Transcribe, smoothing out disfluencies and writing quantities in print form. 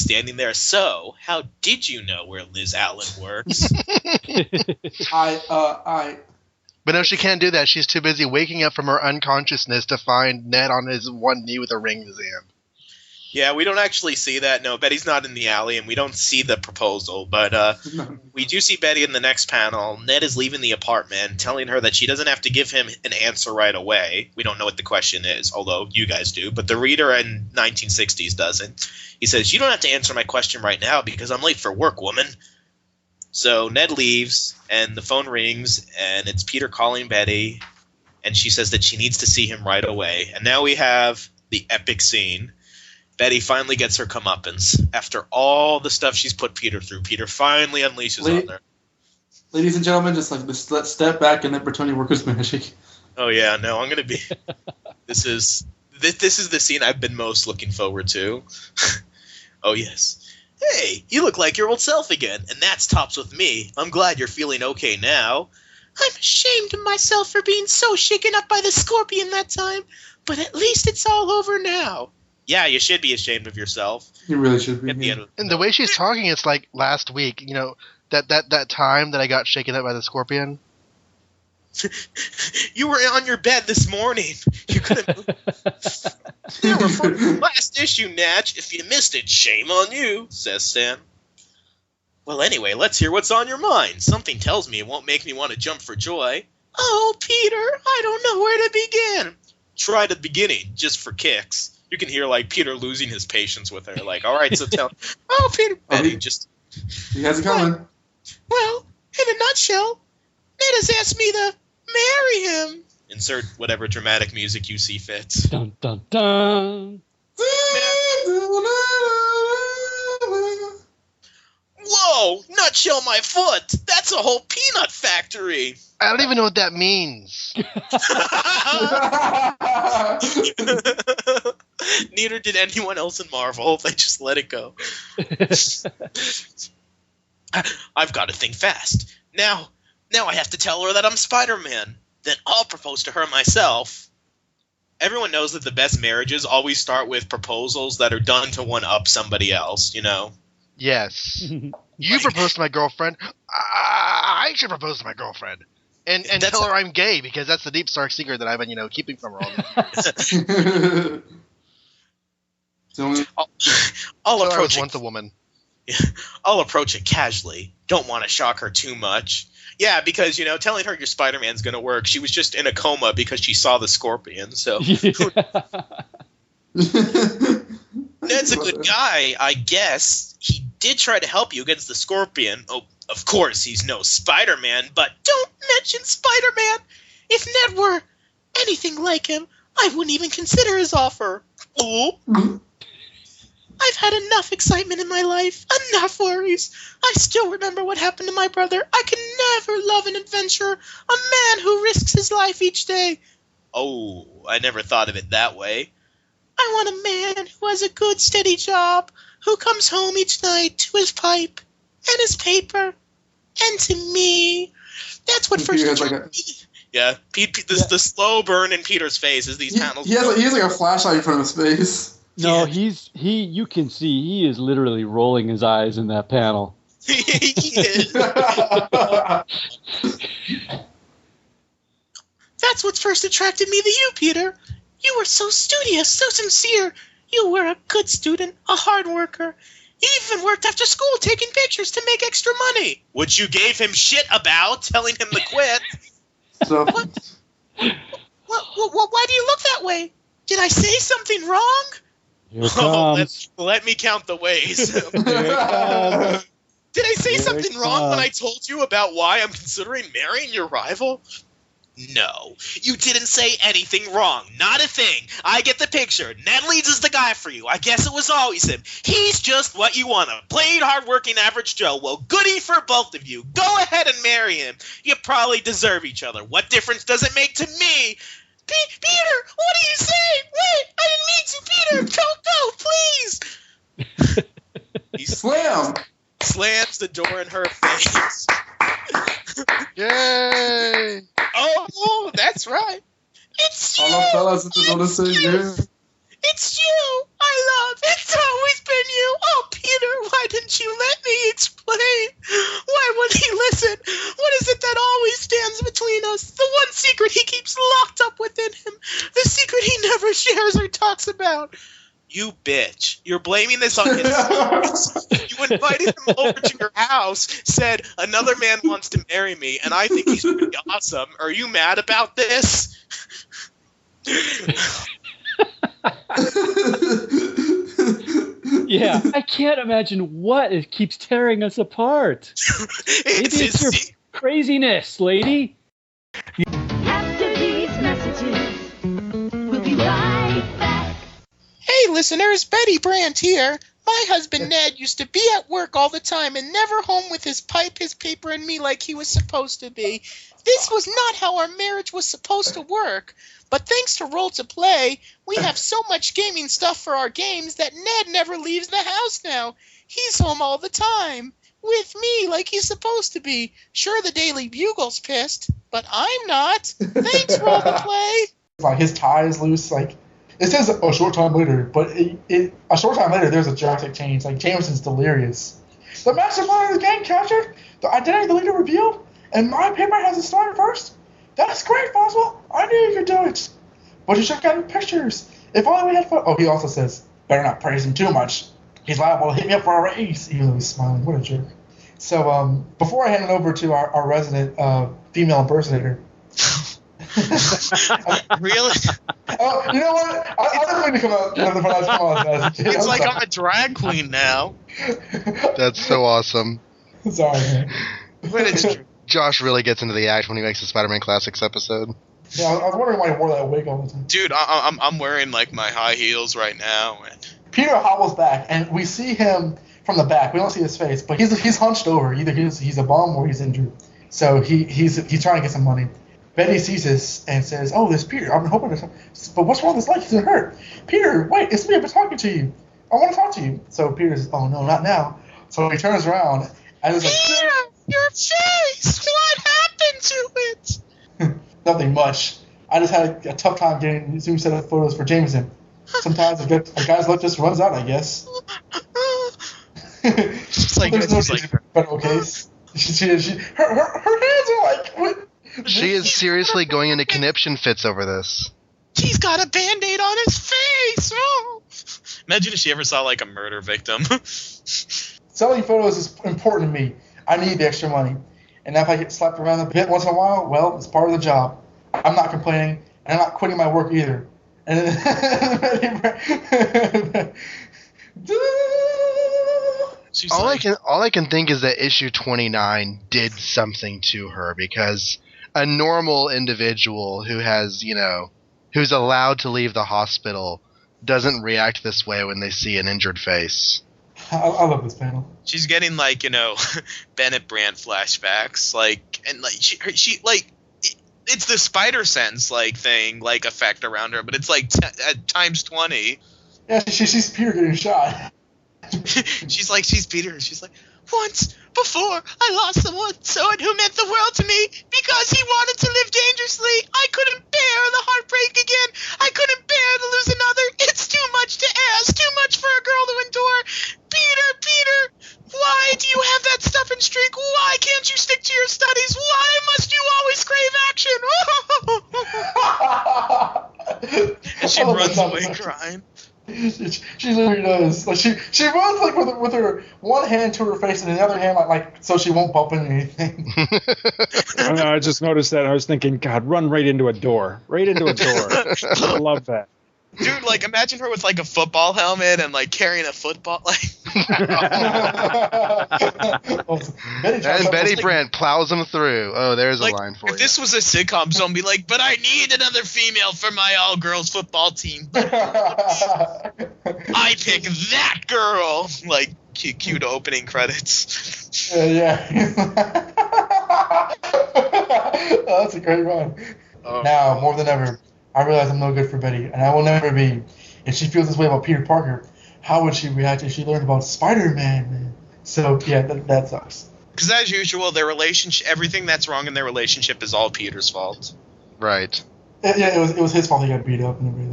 standing there. So, how did you know where Liz Allen works? But no, she can't do that. She's too busy waking up from her unconsciousness to find Ned on his one knee with a ring in his hand. Yeah, we don't actually see that. No, Betty's not in the alley, and we don't see the proposal. But we do see Betty in the next panel. Ned is leaving the apartment, telling her that she doesn't have to give him an answer right away. We don't know what the question is, although you guys do. But the reader in 1960s doesn't. He says, "You don't have to answer my question right now because I'm late for work, woman." So Ned leaves, and the phone rings, and it's Peter calling Betty. And she says that she needs to see him right away. And now we have the epic scene. Betty finally gets her comeuppance. After all the stuff she's put Peter through, Peter finally unleashes on her. Ladies and gentlemen, let's step back and let pretending workers magic. Oh yeah, no, I'm gonna be. This is the scene I've been most looking forward to. Oh yes. Hey, you look like your old self again, and that's tops with me. I'm glad you're feeling okay now. I'm ashamed of myself for being so shaken up by the scorpion that time, but at least it's all over now. Yeah, you should be ashamed of yourself. You really should be. And the way she's talking, it's like last week, you know, that time that I got shaken up by the scorpion. You were on your bed this morning. You couldn't move. You were from the last issue, Natch. If you missed it, shame on you, says Stan. Well, anyway, let's hear what's on your mind. Something tells me it won't make me want to jump for joy. Oh, Peter, I don't know where to begin. Try the beginning, just for kicks. You can hear, like, Peter losing his patience with her. Like, all right, so tell... Oh, Peter... Betty just... He has it coming. Well, in a nutshell, Ned has asked me to marry him. Insert whatever dramatic music you see fit. Dun, dun, dun. Whoa! Nutshell my foot! That's a whole peanut factory! I don't even know what that means. Neither did anyone else in Marvel. They just let it go. I've got to think fast. Now I have to tell her that I'm Spider-Man. Then I'll propose to her myself. Everyone knows that the best marriages always start with proposals that are done to one-up somebody else, you know? Yes. You propose to my girlfriend. I should propose to my girlfriend. And tell her I'm gay, because that's the deep, dark secret that I've been, keeping from her all these years. I'll approach once a woman. I'll approach it casually. Don't want to shock her too much. Yeah, because, telling her your Spider-Man's going to work. She was just in a coma because she saw the scorpion, so... Ned's a good guy, I guess. He did try to help you against the scorpion. Oh, of course, he's no Spider-Man, but don't mention Spider-Man! If Ned were anything like him, I wouldn't even consider his offer. Oh. I've had enough excitement in my life, enough worries. I still remember what happened to my brother. I can never love an adventurer, a man who risks his life each day. Oh, I never thought of it that way. I want a man who has a good, steady job, who comes home each night to his pipe and his paper and to me. That's what first attracted me. Yeah, the slow burn in Peter's face as these panels. He has like a flashlight in front of his face. No, you can see he is literally rolling his eyes in that panel. He is. That's what first attracted me to you, Peter. You were so studious, so sincere. You were a good student, a hard worker. You even worked after school taking pictures to make extra money. Which you gave him shit about, telling him to quit. So. What? Why do you look that way? Did I say something wrong? Here it comes. Let me count the ways. Here it comes. Did I say something wrong when I told you about why I'm considering marrying your rival? No, you didn't say anything wrong. Not a thing. I get the picture. Ned Leeds is the guy for you. I guess it was always him. He's just what you want, a plain, hard-working average Joe. Well, goody for both of you. Go ahead and marry him. You probably deserve each other. What difference does it make to me? Peter, what are you saying? Wait, I didn't mean to, Peter. Don't go, please. He slams the door in her face. Yay! Oh, that's right. It's you. All the fellas at the say yeah. It's you. I love. It's always been you. Oh, Peter, Why didn't you let me explain? Why wouldn't he listen? What is it that always stands between us? The one secret he keeps locked up within him. The secret he never shares or talks about. You bitch. You're blaming this on his secrets. You invited him over to your house, said, another man wants to marry me, and I think he's pretty awesome. Are you mad about this? Yeah, I can't imagine what it keeps tearing us apart. Maybe it's your craziness, lady. After these messages, we'll be right back. Hey listeners, Betty Brant here. My husband Ned used to be at work all the time and never home with his pipe, his paper, and me like he was supposed to be. This was not how our marriage was supposed to work. But thanks to Roll to Play, we have so much gaming stuff for our games that Ned never leaves the house now. He's home all the time. With me like he's supposed to be. Sure, the Daily Bugle's pissed, but I'm not. Thanks, Roll to Play. Like, his tie is loose, like... It says a short time later, but a short time later, there's a drastic change. Like, Jameson's delirious. The mastermind of the game captured, the identity of the leader revealed, and my paper hasn't started first? That's great, Boswell. I knew you could do it. But you should have gotten pictures. If only we had fun. Oh, he also says, better not praise him too much. He's liable to hit me up for a raise. Even though he's smiling. What a jerk. So, before I hand it over to our resident female impersonator. Really? You know what? I don't mean to come out. It's like I'm a drag queen now. That's so awesome. Sorry, man. But it's true. Josh really gets into the act when he makes the Spider-Man Classics episode. Yeah, I was wondering why he wore that wig all the time. Dude, I'm wearing like my high heels right now. And... Peter hobbles back, and we see him from the back. We don't see his face, but he's hunched over. Either he's a bum or he's injured. So he's trying to get some money. Betty sees this and says, "Oh, there's Peter. I've been hoping to. But what's wrong with this leg? He's hurt. Peter, wait, it's me. I've been talking to you. I want to talk to you." So Peter says, "Oh no, not now." So he turns around and is like, Peter, your face. What happened to it? Nothing much. I just had a tough time getting Zoom set of photos for Jameson. Sometimes a guy's luck just runs out, I guess. It's like, there's no it's like federal case. Her hands are like. What? She is seriously going into conniption fits over this. He's got a Band-Aid on his face. Oh. Imagine if she ever saw like a murder victim. Selling photos is important to me. I need the extra money. And if I get slapped around a bit once in a while, well, it's part of the job. I'm not complaining, and I'm not quitting my work either. And all I can think is that issue 29 did something to her, because a normal individual who has, who's allowed to leave the hospital doesn't react this way when they see an injured face. I love this panel. She's getting Bennett Brant flashbacks, and she it's the spider sense thing effect around her, but it's at times 20. Yeah, she's Peter getting shot. she's Peter. She's like, once before I lost someone who meant the world to me because he wanted to live dangerously. I couldn't bear the heartbreak again. I couldn't bear to lose another. It's too much to ask, too much for a girl to endure. Peter, why do you have that stubborn streak? Why can't you stick to your studies? Why must you always crave action? And she runs away crying. She literally does. She runs with her one hand to her face and the other hand so she won't bump into anything. I just noticed that. I was thinking, God, run right into a door. Right into a door. I love that. Dude, imagine her with a football helmet and carrying a football. And Betty Brant plows him through. Oh, there's a line for you. If this was a sitcom, someone would be like, but I need another female for my all-girls football team. I pick that girl. Cute opening credits. Yeah. Oh, that's a great one. Now, more than ever, I realize I'm no good for Betty, and I will never be. If she feels this way about Peter Parker, how would she react if she learned about Spider-Man, man? So, yeah, that sucks. Because as usual, their relationship, everything that's wrong in their relationship is all Peter's fault. Right. Yeah, it was his fault he got beat up and everything.